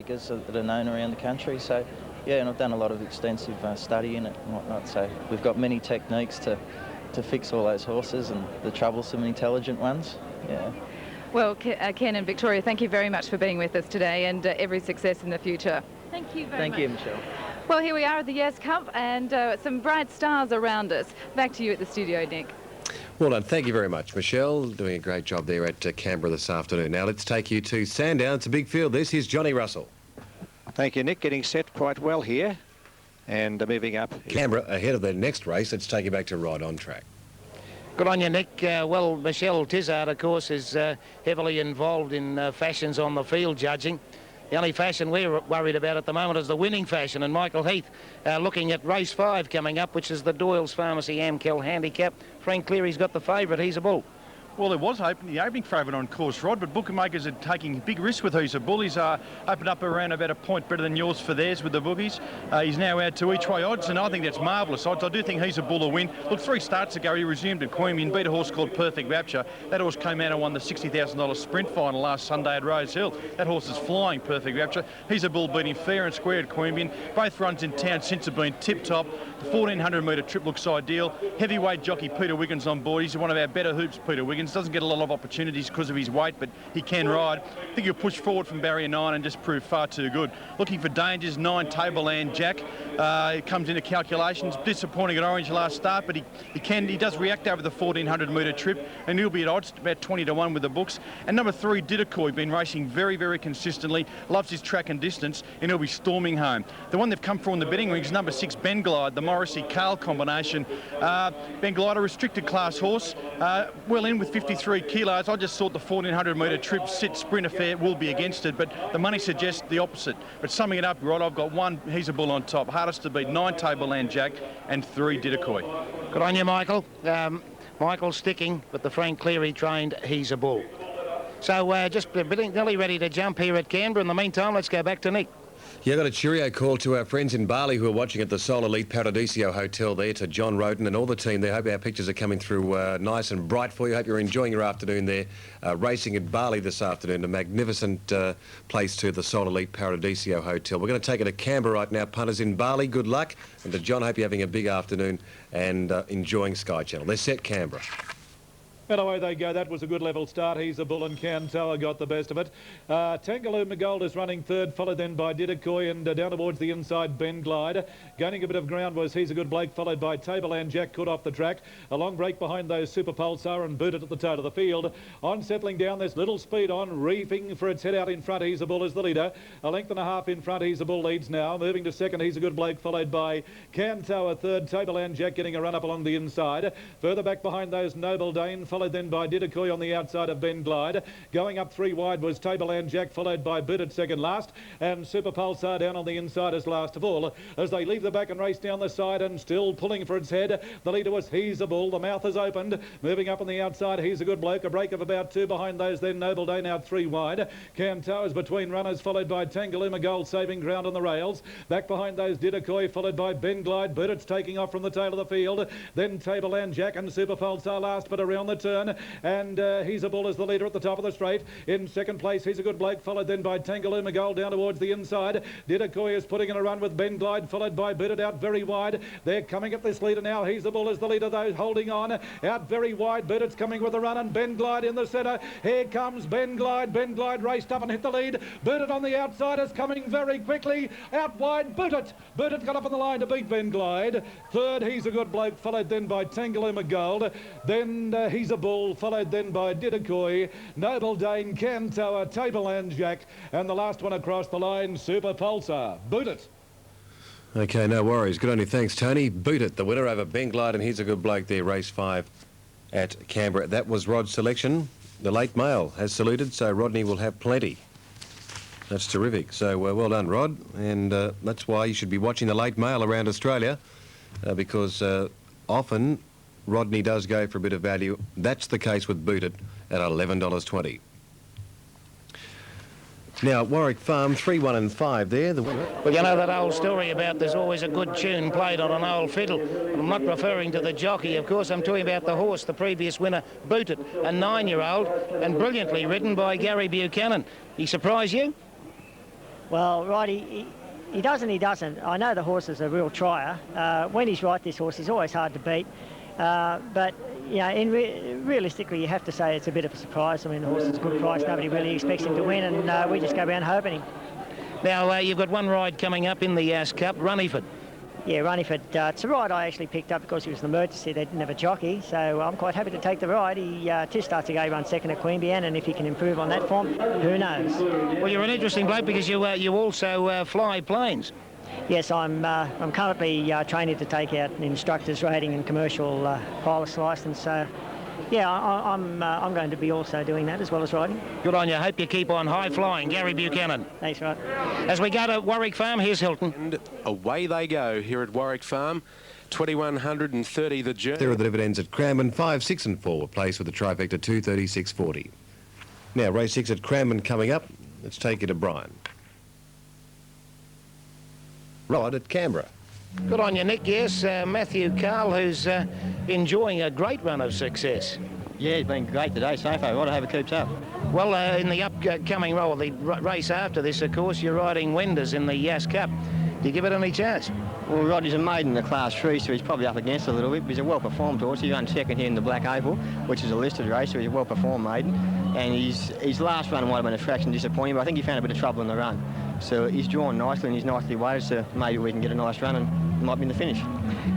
figures that are known around the country. So, yeah, and I've done a lot of extensive study in it and whatnot. So we've got many techniques to fix all those horses and the troublesome, intelligent ones. Yeah. Well, Ken and Victoria, thank you very much for being with us today, and every success in the future. Thank you very much. Thank you, Michelle. Well, here we are at the Yass Cup, and some bright stars around us. Back to you at the studio, Nick. Well done. Thank you very much, Michelle. Doing a great job there at Canberra this afternoon. Now let's take you to Sandown. It's a big field. This is Johnny Russell. Thank you, Nick. Getting set quite well here. And moving up. Canberra ahead of the next race. Let's take you back to Rod on track. Good on you, Nick. Well, Michelle Tizard, of course, is heavily involved in fashions on the field judging. The only fashion we're worried about at the moment is the winning fashion, and Michael Heath looking at race 5 coming up, which is the Doyle's Pharmacy Amcal Handicap. Frank Cleary's got the favourite. He's a bull. Well, it was the opening favourite on course, Rod, but bookmakers are taking big risks with He's a Bull. He's opened up around about a point better than yours for theirs with the bookies. He's now out to each way odds, and I think that's marvellous odds. I do think He's a Bull will win. Look, 3 starts ago, he resumed at Queanbeyan, beat a horse called Perfect Rapture. That horse came out and won the $60,000 sprint final last Sunday at Rose Hill. That horse is flying, Perfect Rapture. He's a Bull beating fair and square at Queanbeyan. Both runs in town since have been tip-top. The 1,400-metre trip looks ideal. Heavyweight jockey Peter Wiggins on board. He's one of our better hoops, Peter Wiggins. Doesn't get a lot of opportunities because of his weight, but he can ride. I think he'll push forward from barrier 9 and just prove far too good. Looking for dangers, 9 Tableland Jack. He comes into calculations. Disappointing at Orange last start, but he does react over the 1,400-metre trip, and he'll be at odds about 20-1 with the books. And number 3, Didacoy, been racing very, very consistently, loves his track and distance, and he'll be storming home. The one they've come for in the betting ring is number 6, Ben Glide, the Morrissey-Carl combination. Ben Glide, a restricted class horse, well in with 53 kilos. I just thought the 1,400-metre trip sprint affair will be against it, but the money suggests the opposite. But summing it up, Rod, I've got 1 He's a Bull on top. Hardest to beat, 9 Tableland Jack and 3 Didacoy. Good on you, Michael. Michael sticking with the Frank Cleary trained He's a Bull. So just nearly ready to jump here at Canberra. In the meantime, let's go back to Nick. Yeah, got a cheerio call to our friends in Bali who are watching at the Sol Elite Paradiso Hotel there, to John Roden and all the team there. Hope our pictures are coming through nice and bright for you. Hope you're enjoying your afternoon there, racing at Bali this afternoon. A magnificent place to the Sol Elite Paradiso Hotel. We're going to take it to Canberra right now. Punters in Bali, good luck. And to John, hope you're having a big afternoon and enjoying Sky Channel. They're set, Canberra. And away they go. That was a good level start. He's a Bull, and Cantower got the best of it. Tangaloo McGold is running third, followed then by Didacoy, and down towards the inside, Ben Glide. Gaining a bit of ground was He's a Good Bloke, followed by Tableland Jack, cut off the track. A long break behind those Super Pulsar and booted at the toe of the field. On settling down, there's little speed on, reefing for its head out in front. He's a Bull is the leader. A length and a half in front. He's a Bull leads now. Moving to second, He's a Good Bloke, followed by Cantower third. Tableland Jack getting a run up along the inside. Further back behind those Noble Dane, followed then by Didacoy on the outside of Ben Glide. Going up 3 wide was Tableland Jack, followed by Booted second last, and Super Pulsar down on the inside as last of all. As they leave the back and race down the side and still pulling for its head, the leader was He's a Bull. The mouth is opened. Moving up on the outside, He's a Good Bloke. A break of about 2 behind those, then Noble Dane out 3 wide. Cam Towers between runners, followed by Tangaluma Gold saving ground on the rails. Back behind those, Didacoy, followed by Ben Glide. Booted's taking off from the tail of the field. Then Tableland Jack and Super Pulsar last, but around the turn. And He's a Bull as the leader at the top of the straight. In second place, He's a Good Bloke, followed then by Tangaluma Gold down towards the inside. Didacoy is putting in a run with Ben Glide, followed by Booted out very wide. They're coming at this leader now. He's a Bull as the leader, though, holding on. Out very wide. Booted's coming with a run, and Ben Glide in the centre. Here comes Ben Glide. Ben Glide raced up and hit the lead. Booted on the outside is coming very quickly. Out wide, Booted. Booted got up on the line to beat Ben Glide. Third, He's a Good Bloke, followed then by Tangaluma Gold. Then He's a Bull, followed then by Didacoy, Noble Dane, Cantower, Tableland Jack, and the last one across the line, Super Pulsar. Boot it. Okay, no worries. Good on you. Thanks, Tony. Boot it. The winner over Ben Glide, and He's a Good Bloke there, race 5 at Canberra. That was Rod's selection. The late mail has saluted, so Rodney will have plenty. That's terrific. So well done, Rod. And that's why you should be watching the late mail around Australia, because often Rodney does go for a bit of value. That's the case with Booted at $11.20. Now, Warwick Farm, 3, 1 and 5 there. The winner. Well, you know that old story about there's always a good tune played on an old fiddle. I'm not referring to the jockey, of course. I'm talking about the horse, the previous winner, Booted, a 9-year-old, and brilliantly ridden by Gary Buchanan. He surprised you? Well, right, he does and he doesn't. I know the horse is a real trier. When he's right, this horse is always hard to beat. But, you know, realistically, you have to say it's a bit of a surprise. I mean, the horse is a good price. Nobody really expects him to win, and we just go around hoping him. Now, you've got one ride coming up in the Yass Cup, Runniford. Yeah, Runniford. It's a ride I actually picked up because it was an emergency. They didn't have a jockey, so I'm quite happy to take the ride. He 2 starts ago, he runs second at Queanbeyan, and if he can improve on that form, who knows? Well, you're an interesting bloke because you also fly planes. Yes, I'm currently training to take out an instructor's rating and commercial pilot's licence. So, yeah, I'm going to be also doing that as well as riding. Good on you. Hope you keep on high flying, Gary Buchanan. Thanks, Rod. As we go to Warwick Farm, here's Hilton. And away they go here at Warwick Farm. 2130 the journey. There are the dividends at Cranbourne. 5, 6 and 4 were placed with the trifecta 236.40. Now, race 6 at Cranbourne coming up. Let's take it to Brian. Rod at Canberra. Good on you, Nick. Yes, Matthew Carl, who's enjoying a great run of success. Yeah, he's been great today so far. Rod, I hope it keeps up. Well, in the upcoming race after this, of course, you're riding Wenders in the Yass Cup. Do you give it any chance? Well, Rod is a maiden in the Class 3, so he's probably up against it a little bit. But he's a well-performed horse. He ran second here in the Black Opal, which is a listed race, so he's a well-performed maiden. And his last run might have been a fraction disappointing, but I think he found a bit of trouble in the run. So he's drawn nicely and he's nicely weighted, so maybe we can get a nice run and might be in the finish.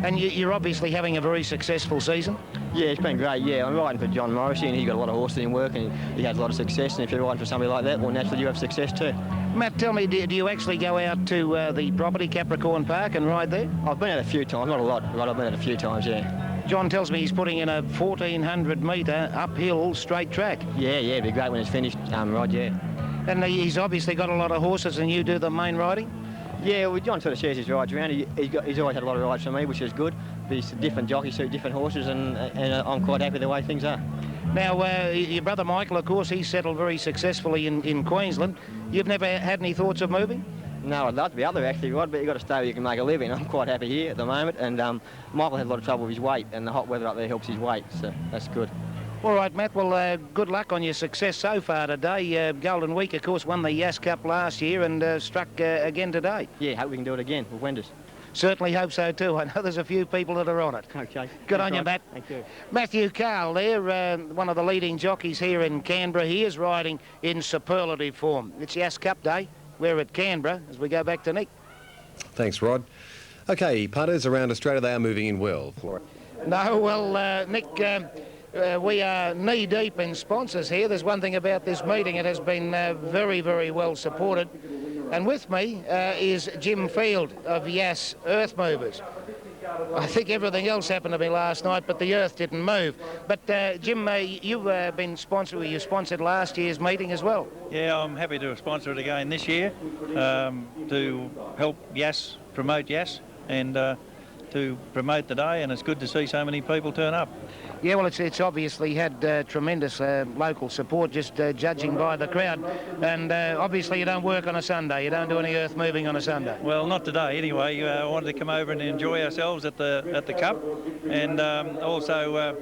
And you're obviously having a very successful season? Yeah, it's been great, yeah. I'm riding for John Morrissey and he's got a lot of horses in work and he has a lot of success, and if you're riding for somebody like that, well, naturally you have success too. Matt, tell me, do you actually go out to the property, Capricorn Park, and ride there? I've been out a few times, not a lot, but I've been out a few times, yeah. John tells me he's putting in a 1,400 metre uphill straight track. Yeah, it'd be great when it's finished, Rod, yeah. And he's obviously got a lot of horses, and you do the main riding? Yeah, well, John sort of shares his rides around. He's always had a lot of rides for me, which is good. But he's different jockeys suit different horses, and I'm quite happy the way things are. Now, your brother Michael, of course, he's settled very successfully in Queensland. You've never had any thoughts of moving? No, I'd love to be up there actually, Rod, but you've got to stay where you can make a living. I'm quite happy here at the moment, and Michael had a lot of trouble with his weight, and the hot weather up there helps his weight, so that's good. All right, Matt, well, good luck on your success so far today. Golden Week, of course, won the Yass Cup last year and struck again today. Yeah, hope we can do it again with Wenders. Certainly hope so too. I know there's a few people that are on it. Okay. Good on you, Matt. Thank you. Matthew Carl there, one of the leading jockeys here in Canberra. He is riding in superlative form. It's Yass Cup Day. We're at Canberra as we go back to Nick. Thanks, Rod. Okay, punters around Australia, they are moving in well. No, well, Nick, we are knee-deep in sponsors here. There's one thing about this meeting. It has been very, very well supported. And with me is Jim Field of Yass Earth Movers. I think everything else happened to me last night, but the earth didn't move. But Jim, you've been sponsored. You sponsored last year's meeting as well. Yeah, I'm happy to sponsor it again this year to help Yass promote Yass and to promote the day. And it's good to see so many people turn up. Yeah, well, it's obviously had tremendous local support, just judging by the crowd. And obviously you don't work on a Sunday. You don't do any earth moving on a Sunday. Well, not today anyway. I wanted to come over and enjoy ourselves at the Cup. And also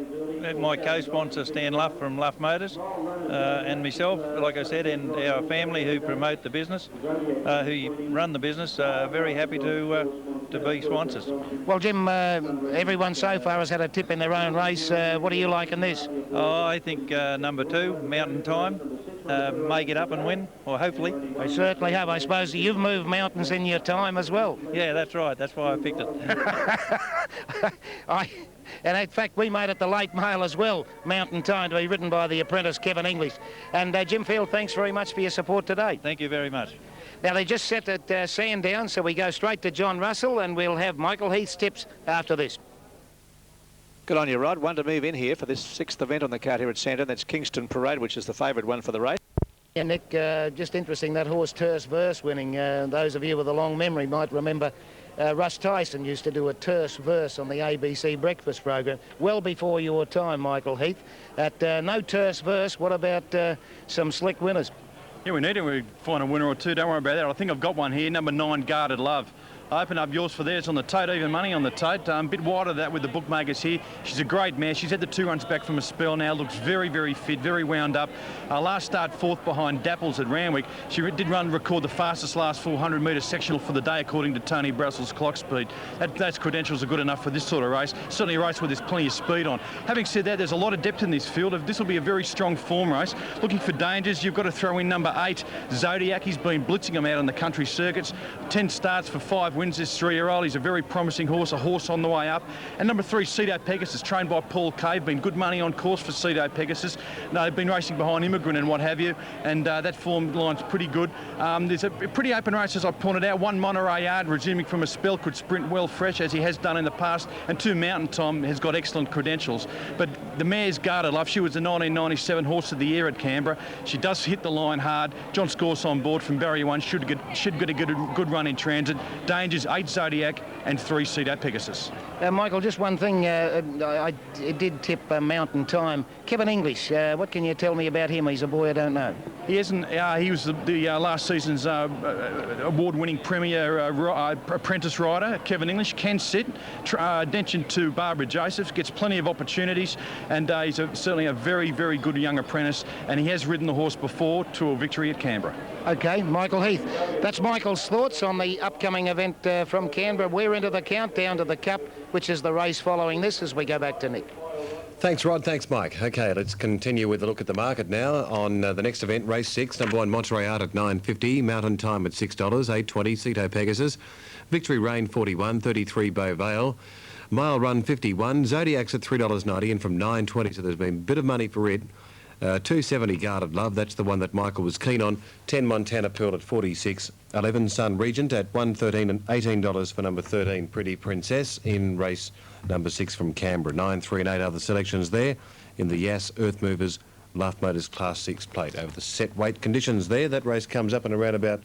my co-sponsor, Stan Luff from Luff Motors, and myself, like I said, and our family who promote the business, who run the business, very happy to be sponsors. Well, Jim, everyone so far has had a tip in their own race. What do you like in this? Oh, I think number 2, Mountain Time, may get up and win, or hopefully. I certainly have. I suppose you've moved mountains in your time as well. Yeah, that's right. That's why I picked it. And in fact, we made it the late mail as well, Mountain Time, to be ridden by the apprentice Kevin English. And Jim Field, thanks very much for your support today. Thank you very much. Now, they just set at Sandown, so we go straight to John Russell, and we'll have Michael Heath's tips after this. Good on you, Rod. One to move in here for this 6th event on the card here at Sandown. That's Kingston Parade, which is the favourite one for the race. Yeah, Nick, just interesting, that horse Terse Verse winning. Those of you with a long memory might remember Russ Tyson used to do a Terse Verse on the ABC breakfast program well before your time, Michael Heath. At no Terse Verse, what about some slick winners? Yeah, we need it. We find a winner or two. Don't worry about that. I think I've got one here. Number 9, Guarded Love. Open up Yours for Theirs on the tote, even money on the tote. A bit wider that with the bookmakers here. She's a great mare. She's had the 2 runs back from a spell now. Looks very, very fit, very wound up. Last start 4th behind Dapples at Randwick. She did record the fastest last 400-metre sectional for the day, according to Tony Brussels' clock speed. Those credentials are good enough for this sort of race. Certainly a race where there's plenty of speed on. Having said that, there's a lot of depth in this field. This will be a very strong form race. Looking for dangers, you've got to throw in number 8, Zodiac. He's been blitzing them out on the country circuits. 10 starts for 5 wins, this 3-year-old. He's a very promising horse, a horse on the way up. And number 3, Cedo Pegasus, trained by Paul Cave. Been good money on course for Cedo Pegasus. No, they've been racing behind Immigrant and what have you, and that form line's pretty good. There's a pretty open race, as I pointed out. 1 Monterey Yard, resuming from a spell, could sprint well fresh, as he has done in the past, and 2 Mountain Tom has got excellent credentials. But the mare's Guarded Love, she was the 1997 Horse of the Year at Canberra. She does hit the line hard. John Scorse on board from Barrier 1 should get a good run in transit. Dangers 8 Zodiac and 3 Cedo Pegasus. Michael, just one thing. I did tip Mountain Time. Kevin English, what can you tell me about him? He's a boy I don't know. He isn't. He was the last season's award-winning Premier apprentice rider. Kevin English can sit. Attention to Barbara Josephs, gets plenty of opportunities, and he's certainly a very, very good young apprentice, and he has ridden the horse before to a victory at Canberra. OK, Michael Heath. That's Michael's thoughts on the upcoming event from Canberra. We're into the countdown to the Cup, which is the race following this, as we go back to Nick. Thanks, Rod. Thanks, Mike. OK, let's continue with a look at the market now on the next event, race 6, number 1, Monterey Art at $9.50, Mountain Time at $6, $8.20, Cedo Pegasus, Victory Rain 41, 33 Bow Vale, Mile Run 51, Zodiac's at $3.90, and from $9.20, so there's been a bit of money for it. 270 Guarded Love, that's the one that Michael was keen on. 10 Montana Pearl at 46. 11 Sun Regent at $1.13 and $18 for number 13 Pretty Princess in race number 6 from Canberra. 9, 3 and 8 other selections there in the Yass Earth Movers Luff Motors Class 6 plate. Over the set weight conditions there, that race comes up in around about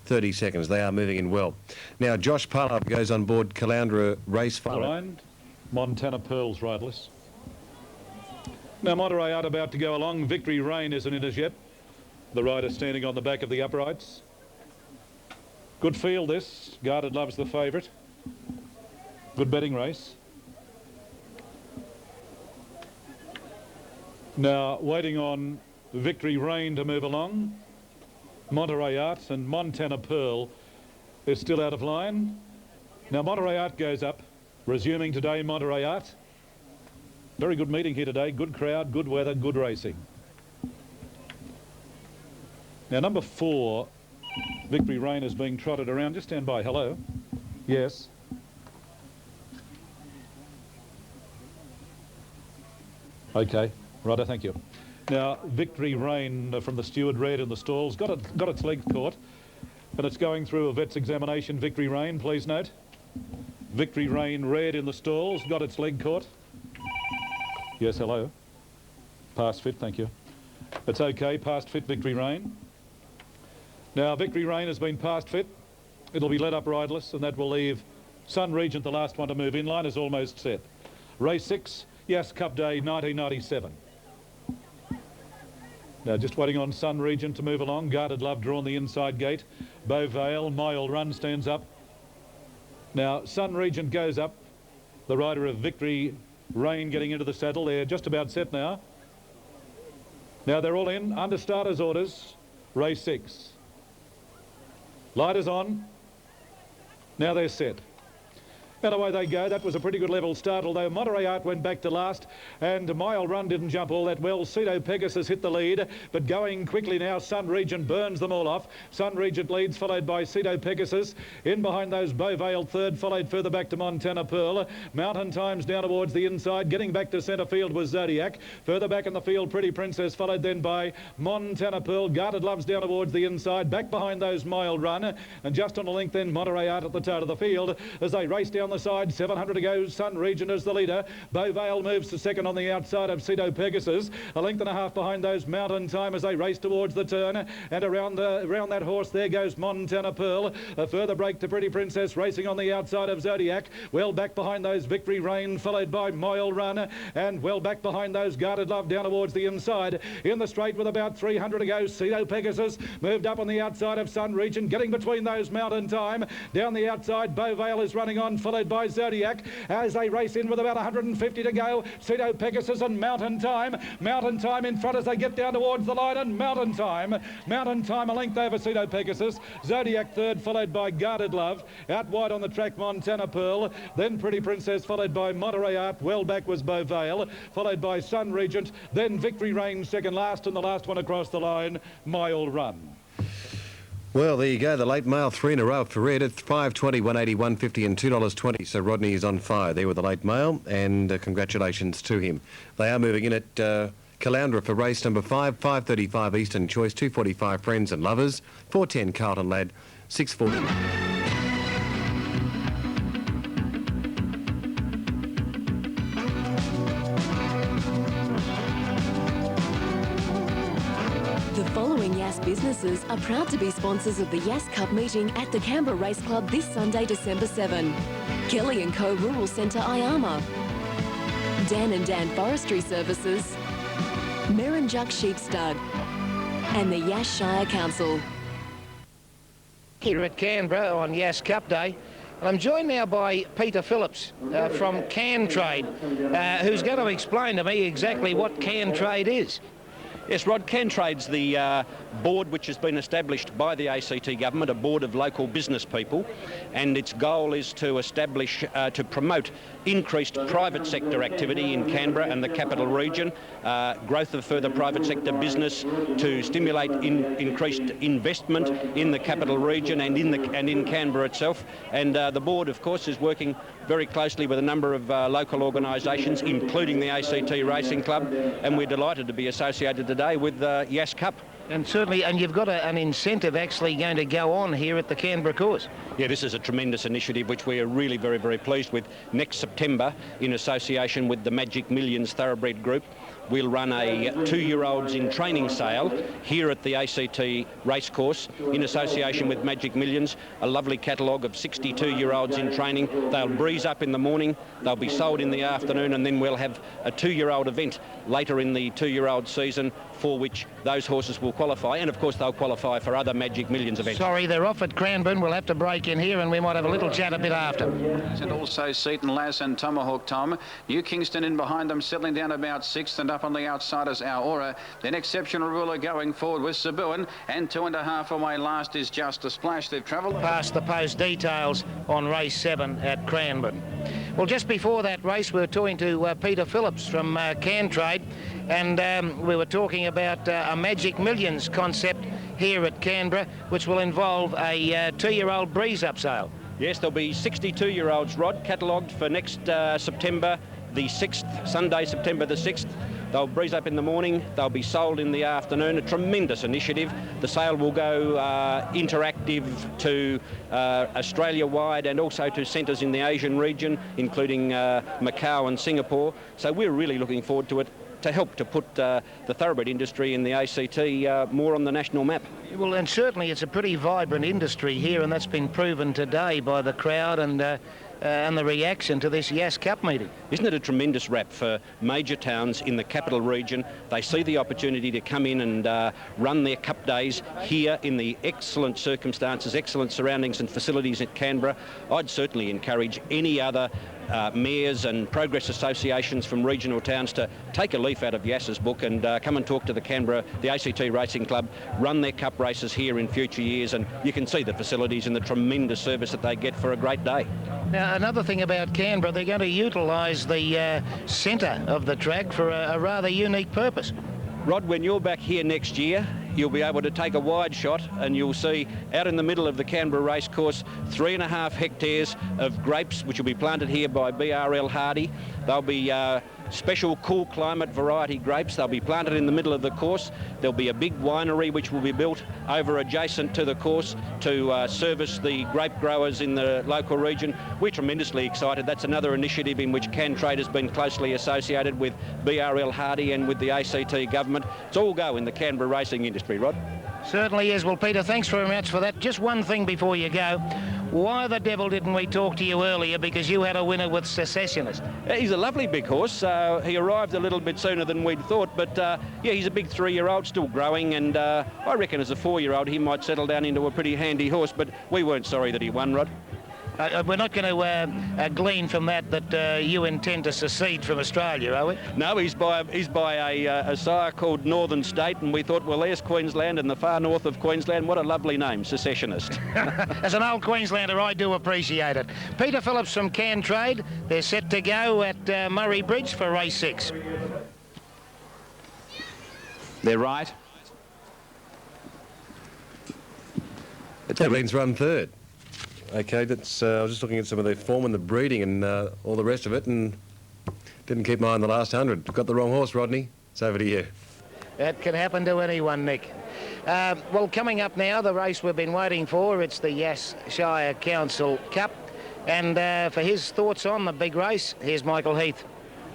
30 seconds. They are moving in well. Now Josh Pollard goes on board Caloundra race 5. Montana Pearl's riderless. Now Monterey Art about to go along. Victory Rain isn't in as yet. The rider standing on the back of the uprights. Good field this. Guarded Love's the favourite. Good betting race. Now waiting on Victory Rain to move along. Monterey Art and Montana Pearl is still out of line. Now Monterey Art goes up. Resuming today, Monterey Art. Very good meeting here today. Good crowd, good weather, good racing. Now number 4, Victory Rain, is being trotted around. Just stand by. Hello. Yes. Okay. Righto, thank you. Now Victory Rain from the steward red in the stalls. Got its legs caught. And it's going through a vet's examination. Victory Rain, please note. Victory Rain red in the stalls. Got its leg caught. Yes, hello. Past fit, thank you. It's okay, past fit, Victory Rain. Now, Victory Rain has been past fit. It'll be led up riderless, and that will leave Sun Regent, the last one to move in. Line is almost set. Race 6, Yass Cup Day, 1997. Now, just waiting on Sun Regent to move along. Guarded Love drawn the inside gate. Bow Vale, Mile Run stands up. Now, Sun Regent goes up. The rider of Victory Rain getting into the saddle. They're just about set now. Now they're all in under starters orders. Race 6. Light is on. Now they're set. And away they go. That was a pretty good level start, although Monterey Art went back to last, and Mile Run didn't jump all that well. Cedo Pegasus hit the lead, but going quickly now, Sun Regent burns them all off. Sun Regent leads, followed by Cedo Pegasus. In behind those, Bow Vale third, followed further back to Montana Pearl. Mountain Times down towards the inside. Getting back to centre field was Zodiac. Further back in the field, Pretty Princess, followed then by Montana Pearl. Guarded Love's down towards the inside. Back behind those, Mile Run. And just on a length then, Monterey Art at the tail of the field as they race down the side. 700 to go. Sun Regent is the leader. Beauvale moves to second on the outside of Cedo Pegasus. A length and a half behind those Mountain Time as they race towards the turn. And around that horse there goes Montana Pearl. A further break to Pretty Princess racing on the outside of Zodiac. Well back behind those Victory Reign, followed by Moyle Run. And well back behind those Guarded Love down towards the inside. In the straight with about 300 to go. Cedo Pegasus moved up on the outside of Sun Regent, getting between those Mountain Time. Down the outside, Beauvale is running on, followed by Zodiac as they race in with about 150 to go. Cedo Pegasus and Mountain Time. Mountain Time in front as they get down towards the line, and Mountain Time a length over Cedo Pegasus. Zodiac third, followed by Guarded Love. Out wide on the track, Montana Pearl. Then Pretty Princess, followed by Monterey Art. Well back was Beauvale, followed by Sun Regent. Then Victory Reign second last, and the last one across the line, Mile Run. Well, there you go. The late mail, 3 in a row for Red at $5.20, $1.80, $1.50 and $2.20. So Rodney is on fire there with the late mail, and congratulations to him. They are moving in at Caloundra for race number 5, 5:35 Eastern Choice, 2:45 Friends and Lovers, 4:10 Carlton Lad, 6:40. The following Yass businesses are proud to be sponsors of the Yass Cup meeting at the Canberra Race Club this Sunday, December 7. Kelly & Co Rural Centre, Iama. Dan and Dan Forestry Services. Merrinjuk Sheep Stud. And the Yass Shire Council. Here at Canberra on Yass Cup Day. I'm joined now by Peter Phillips from Can Trade, who's going to explain to me exactly what Can Trade is. Yes, Rod, Can Trade's the board which has been established by the ACT government, a board of local business people, and its goal is to establish, to promote increased private sector activity in Canberra and the capital region, growth of further private sector business, to stimulate increased investment in the capital region and in Canberra itself. And the board, of course, is working very closely with a number of local organisations, including the ACT Racing Club, and we're delighted to be associated today with Yass Cup. And certainly, and you've got an incentive actually going to go on here at the Canberra course. Yeah, this is a tremendous initiative which we are really very, very pleased with. Next September, in association with the Magic Millions Thoroughbred Group, we'll run a 2-year-olds in training sale here at the ACT Racecourse in association with Magic Millions, a lovely catalogue of 62-year-olds in training. They'll breeze up in the morning, they'll be sold in the afternoon, and then we'll have a 2-year-old event later in the 2-year-old season for which those horses will qualify, and of course they'll qualify for other Magic Millions events. Sorry, they're off at Cranbourne. We'll have to break in here and we might have a little chat a bit after. And also Seaton Lass and Tomahawk Tom. New Kingston in behind them, settling down about 6th, and up on the outside is Our Aura. Then Exceptional Ruler going forward with Sabuan, and 2.5 away last is Just a Splash. They've travelled past the post details on race 7 at Cranbourne. Well, just before that race, we were talking to Peter Phillips from Can Trade, and we were talking about a Magic Millions concept here at Canberra, which will involve a 2-year-old breeze-up sale. Yes, there'll be 62-year-olds, Rod, catalogued for next September the 6th, Sunday, September the 6th. They'll breeze up in the morning, they'll be sold in the afternoon. A tremendous initiative. The sale will go interactive to Australia-wide and also to centres in the Asian region, including Macau and Singapore. So we're really looking forward to it, to help to put the thoroughbred industry in the ACT more on the national map. Well, and certainly it's a pretty vibrant industry here, and that's been proven today by the crowd and the reaction to this Yass Cup meeting. Isn't it a tremendous wrap for major towns in the capital region? They see the opportunity to come in and run their Cup days here in the excellent circumstances, excellent surroundings and facilities at Canberra. I'd certainly encourage any other mayors and progress associations from regional towns to take a leaf out of Yass's book and come and talk to the ACT Racing Club, run their Cup races here in future years, and you can see the facilities and the tremendous service that they get for a great day. Now, another thing about Canberra, they're going to utilise the centre of the track for a rather unique purpose. Rod, when you're back here next year, you'll be able to take a wide shot and you'll see out in the middle of the Canberra racecourse 3.5 hectares of grapes which will be planted here by BRL Hardy. They'll be special cool climate variety grapes. They'll be planted in the middle of the course. There'll be a big winery which will be built over adjacent to the course to service the grape growers in the local region. We're tremendously excited. That's another initiative in which Cantrade has been closely associated with BRL Hardy and with the ACT government. It's all go in the Canberra racing industry, Rod. Certainly is. Well, Peter, thanks very much for that. Just one thing before you go. Why the devil didn't we talk to you earlier? Because you had a winner with Secessionist. He's a lovely big horse. He arrived a little bit sooner than we'd thought, but yeah, he's a big 3-year-old, still growing, and I reckon as a 4-year-old he might settle down into a pretty handy horse, but we weren't sorry that he won, Rod. We're not going to glean from that you intend to secede from Australia, are we? No, he's by a sire called Northern State, and we thought, well, there's Queensland and the far north of Queensland. What a lovely name, Secessionist. As an old Queenslander, I do appreciate it. Peter Phillips from Cantrade. They're set to go at Murray Bridge for race 6. They're right. Tabline's run third. Okay, that's. I was just looking at some of the form and the breeding and all the rest of it, and didn't keep my eye on the last 100. Got the wrong horse, Rodney. It's over to you. That can happen to anyone, Nick. Well, coming up now, the race we've been waiting for. It's the Yass Shire Council Cup, and for his thoughts on the big race, here's Michael Heath.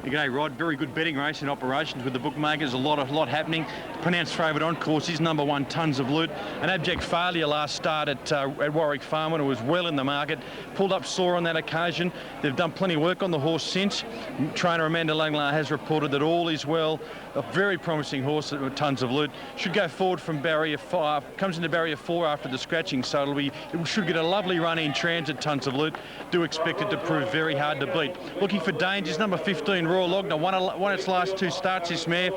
G'day, Rod. Very good betting race in operations with the bookmakers. A lot happening. Pronounced favourite on course is number 1, Tons of Loot. An abject failure last start at Warwick Farm when it was well in the market. Pulled up sore on that occasion. They've done plenty of work on the horse since. Trainer Amanda Langlar has reported that all is well. A very promising horse at Tons of Loot. Should go forward from barrier 5. Comes into barrier 4 after the scratching, so it should get a lovely run in transit, Tons of Loot. Do expect it to prove very hard to beat. Looking for dangers, number 15, Royal Logner, won its last 2 starts, this mare.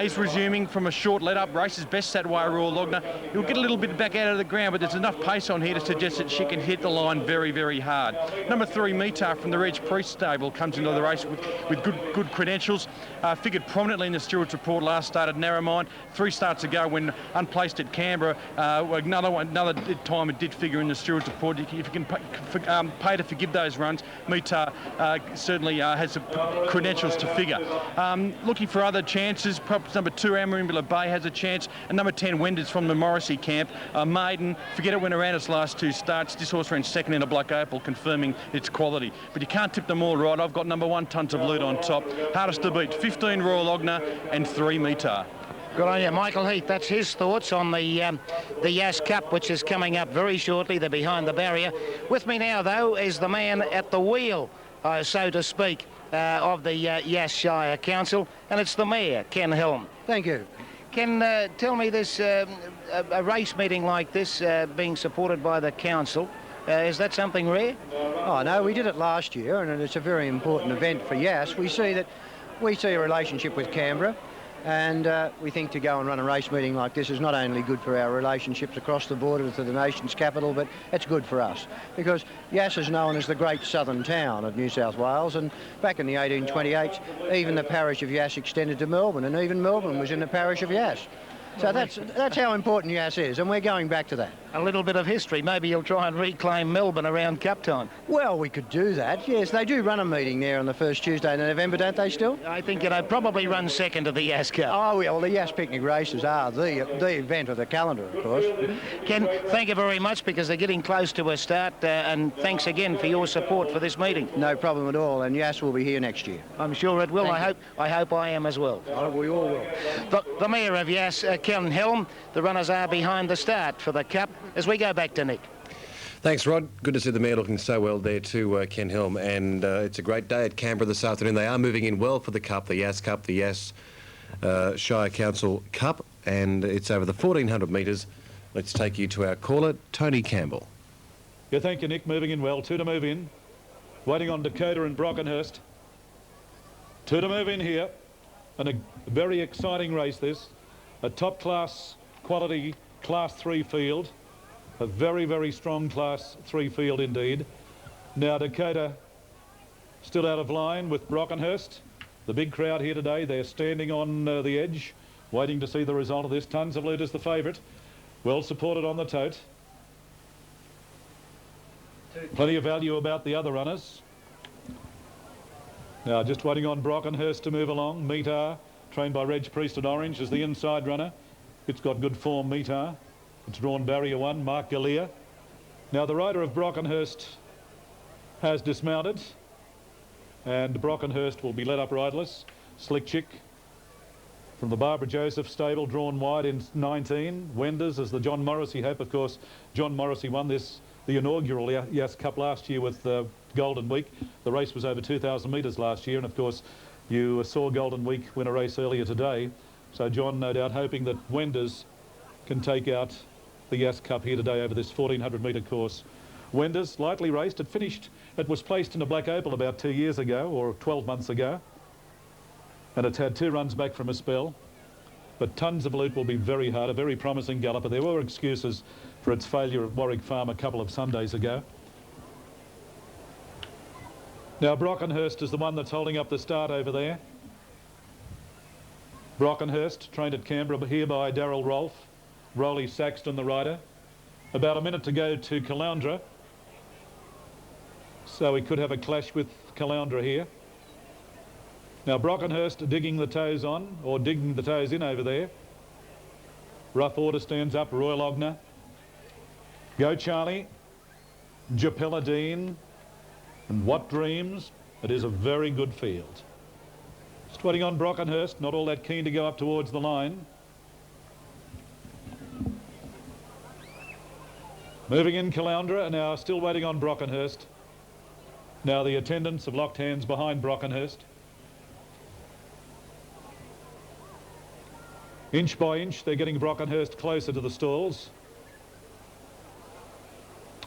He's resuming from a short let-up. Races best that way, Royal Logner. He'll get a little bit back out of the ground, but there's enough pace on here to suggest that she can hit the line very, very hard. Number 3, Mitar from the Reg Priest stable comes into the race with good credentials. Figured prominently in the Stewards report last start at Narromine. 3 starts ago when unplaced at Canberra. Another time it did figure in the Stewards report. If you can pay to forgive those runs, Mitar certainly has the credentials to figure. Looking for other chances, perhaps number 2, Amarimba Bay has a chance, and number 10, Wenders from the Morrissey camp. Maiden, forget it, went around its last 2 starts. This horse ran second in a Black Opal, confirming its quality. But you can't tip them all right. I've got number 1, Tons of Loot on top. Hardest to beat, 15, Royal Logner, and 3, Mitar. Good on you. Michael Heath, that's his thoughts on the Yass Cup, which is coming up very shortly. They're behind the barrier. With me now, though, is the man at the wheel, so to speak, of the Yass Shire Council, and it's the Mayor, Ken Helm. Thank you. Ken, tell me this, a race meeting like this being supported by the council, is that something rare? Oh, no, we did it last year, and it's a very important event for Yass. We see a relationship with Canberra, and we think to go and run a race meeting like this is not only good for our relationships across the border to the nation's capital, but it's good for us, because Yass is known as the great southern town of New South Wales, and back in the 1828s, even the parish of Yass extended to Melbourne, and even Melbourne was in the parish of Yass. So that's how important Yass is, and we're going back to that. A little bit of history. Maybe you'll try and reclaim Melbourne around Cup time. Well, we could do that, yes. They do run a meeting there on the first Tuesday in November, don't they still? I think it'll probably run second to the Yass Cup. Oh, well, the Yass Picnic races are the event of the calendar, of course. Ken, thank you very much, because they're getting close to a start, and thanks again for your support for this meeting. No problem at all, and Yass will be here next year. I'm sure it will. I hope I am as well. Oh, we all will. The Mayor of Yass, Ken Helm. The runners are behind the start for the Cup as we go back to Nick. Thanks, Rod. Good to see the Mayor looking so well there too, Ken Helm. And it's a great day at Canberra this afternoon. They are moving in well for the Cup, the Yass Cup, the Yass Shire Council Cup. And it's over the 1,400 metres. Let's take you to our caller, Tony Campbell. Yeah, thank you, Nick. Moving in well. 2 to move in. Waiting on Dakota and Brockenhurst. 2 to move in here. And a very exciting race, this. A top-class quality Class 3 field. A very, very strong Class 3 field indeed. Now Dakota still out of line with Brockenhurst. The big crowd here today, they're standing on the edge, waiting to see the result of this. Tons of Loot is the favourite. Well supported on the tote. Plenty of value about the other runners. Now just waiting on Brockenhurst to move along. Metar, trained by Reg Priest at Orange, is the inside runner. It's got good form, Metar. It's drawn barrier 1, Mark Galea. Now the rider of Brockenhurst has dismounted, and Brockenhurst will be led up riderless. Slick Chick from the Barbara Joseph stable, drawn wide in 19. Wenders as the John Morrissey hope. Of course, John Morrissey won the inaugural Yass Cup last year with Golden Week. The race was over 2,000 metres last year, and of course you saw Golden Week win a race earlier today. So John, no doubt, hoping that Wenders can take out the Yass Cup here today over this 1,400 metre course. Wenders, lightly raced. It was placed in a black opal about 2 years ago, or 12 months ago, and it's had 2 runs back from a spell. But Tons of Loot will be very hard, a very promising galloper. There were excuses for its failure at Warwick Farm a couple of Sundays ago. Now Brockenhurst is the one that's holding up the start over there. Brockenhurst, trained at Canberra here by Darryl Rolfe. Rolly Saxton, the rider. About a minute to go to Caloundra. So we could have a clash with Caloundra here. Now Brockenhurst digging the toes on, or digging the toes in over there. Rough Order stands up, Royal Ogner. Go Charlie, Japella Dean, and What Dreams. It is a very good field. Just waiting on Brockenhurst, not all that keen to go up towards the line. Moving in Caloundra, and now still waiting on Brockenhurst. Now the attendants have locked hands behind Brockenhurst. Inch by inch, they're getting Brockenhurst closer to the stalls.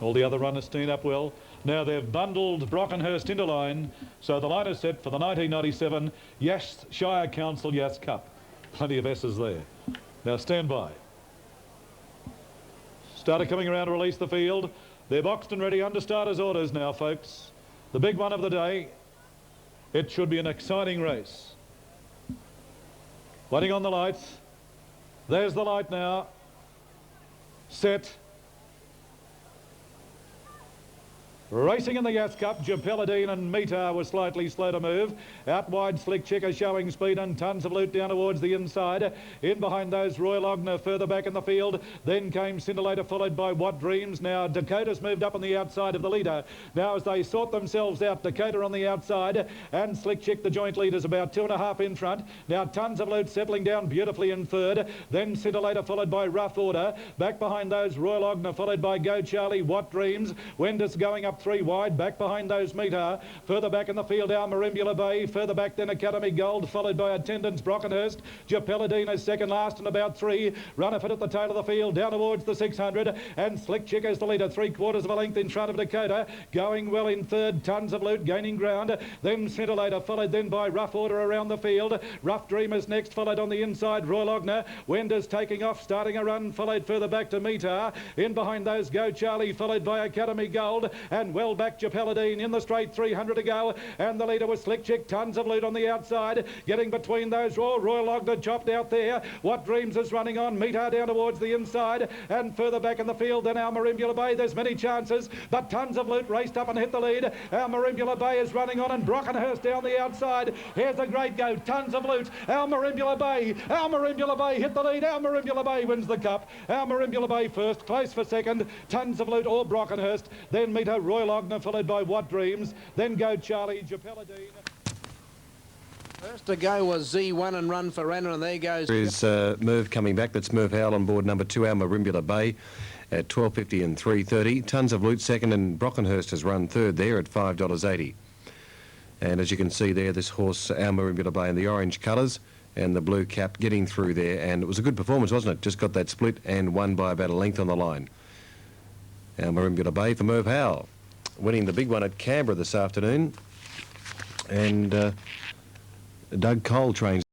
All the other runners stand up well. Now they've bundled Brockenhurst into line, so the line is set for the 1997 Yass Shire Council Yass Cup. Plenty of S's there. Now stand by. Starter coming around to release the field. They're boxed and ready under starters' orders now, folks. The big one of the day. It should be an exciting race. Waiting on the lights. There's the light now. Set. Racing in the Yass Cup, Japella Dean and Metar was slightly slow to move. Out wide, Slick Chick is showing speed, and Tons of Loot down towards the inside. In behind those, Royal Ogner further back in the field. Then came Scintillator, followed by What Dreams. Now Dakota's moved up on the outside of the leader. Now as they sort themselves out, Dakota on the outside, and Slick Chick, the joint leaders, about 2.5 in front. Now Tons of Loot settling down beautifully in third. Then Scintillator, followed by Rough Order. Back behind those, Royal Ogner, followed by Go Charlie, What Dreams. Wenders going up 3 wide. Back behind those, Metar. Further back in the field, our Marimbula Bay. Further back then, Academy Gold, followed by Attendance Brockenhurst. Japella Dean is second last and about 3. Runnerford at the tail of the field, down towards the 600. And Slick Chick is the leader, 3/4 of a length in front of Dakota. Going well in third, Tons of Loot gaining ground. Then Scintillator, followed then by Rough Order around the field. Rough Dreamers next, followed on the inside, Royal Ogner. Wenders taking off, starting a run, followed further back to Metar. In behind those, Go Charlie, followed by Academy Gold. And well back Japella Dean in the straight, 300 to go, and the leader was Slick Chick. Tons of Loot on the outside, getting between those. Royal Ogner chopped out there. What Dreams is running on. Metar down towards the inside, and further back in the field than our Marimbula Bay. There's many chances, but Tons of Loot raced up and hit the lead. Our Marimbula Bay is running on, and Brockenhurst down the outside. Here's a great go. Tons of Loot. Our Marimbula Bay. Our Marimbula Bay hit the lead. Our Marimbula Bay wins the cup. Our Marimbula Bay first, close for second. Tons of Loot or Brockenhurst. Then Metar, Royal Ogner, followed by What Dreams. Then Go Charlie, Japella Dean. First to go was Z1 and Run for Ranner, and there goes... There is Merv coming back. That's Merv Howell on board number 2, our Marimbula Bay, at 12.50 and 3.30. Tons of Loot second, and Brockenhurst has run third there at $5.80. And as you can see there, this horse, our Marimbula Bay, in the orange colours and the blue cap, getting through there. And it was a good performance, wasn't it? Just got that split and won by about a length on the line. Our Marimbula Bay for Merv Howell, winning the big one at Canberra this afternoon. And Doug Cole trains